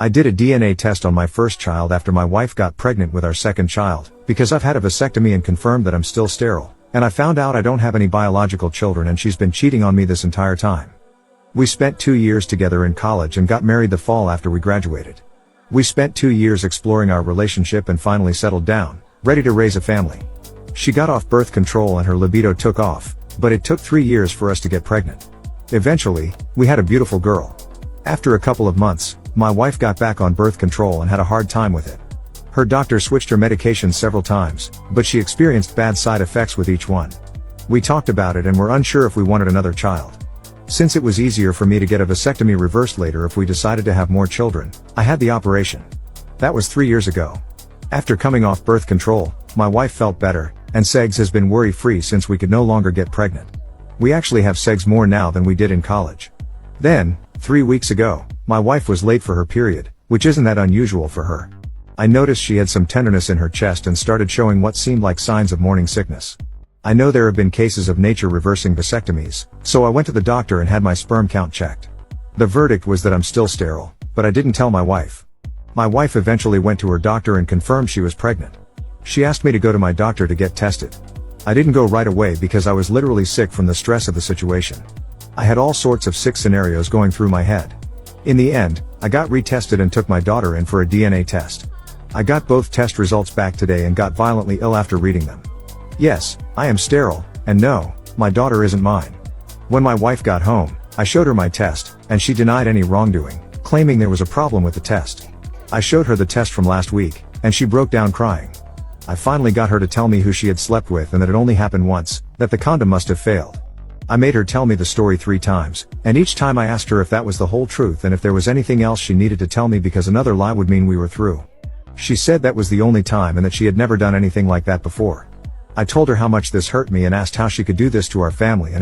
I did a DNA test on my first child after my wife got pregnant with our second child, because I've had a vasectomy and confirmed that I'm still sterile, and I found out I don't have any biological children and she's been cheating on me this entire time. We spent 2 years together in college and got married the fall after we graduated. We spent 2 years exploring our relationship and finally settled down, ready to raise a family. She got off birth control and her libido took off, but it took 3 years for us to get pregnant. Eventually, we had a beautiful girl. After a couple of months, my wife got back on birth control and had a hard time with it. Her doctor switched her medications several times, but she experienced bad side effects with each one. We talked about it and were unsure if we wanted another child. Since it was easier for me to get a vasectomy reversed later if we decided to have more children, I had the operation. That was 3 years ago. After coming off birth control, my wife felt better, and sex has been worry-free since we could no longer get pregnant. We actually have sex more now than we did in college. Then, 3 weeks ago, my wife was late for her period, which isn't that unusual for her. I noticed she had some tenderness in her chest and started showing what seemed like signs of morning sickness. I know there have been cases of nature reversing vasectomies, so I went to the doctor and had my sperm count checked. The verdict was that I'm still sterile, but I didn't tell my wife. My wife eventually went to her doctor and confirmed she was pregnant. She asked me to go to my doctor to get tested. I didn't go right away because I was literally sick from the stress of the situation. I had all sorts of sick scenarios going through my head. In the end, I got retested and took my daughter in for a DNA test. I got both test results back today and got violently ill after reading them. Yes, I am sterile, and no, my daughter isn't mine. When my wife got home, I showed her my test, and she denied any wrongdoing, claiming there was a problem with the test. I showed her the test from last week, and she broke down crying. I finally got her to tell me who she had slept with and that it only happened once, that the condom must have failed. I made her tell me the story 3 times, and each time I asked her if that was the whole truth and if there was anything else she needed to tell me because another lie would mean we were through. She said that was the only time and that she had never done anything like that before. I told her how much this hurt me and asked how she could do this to our family and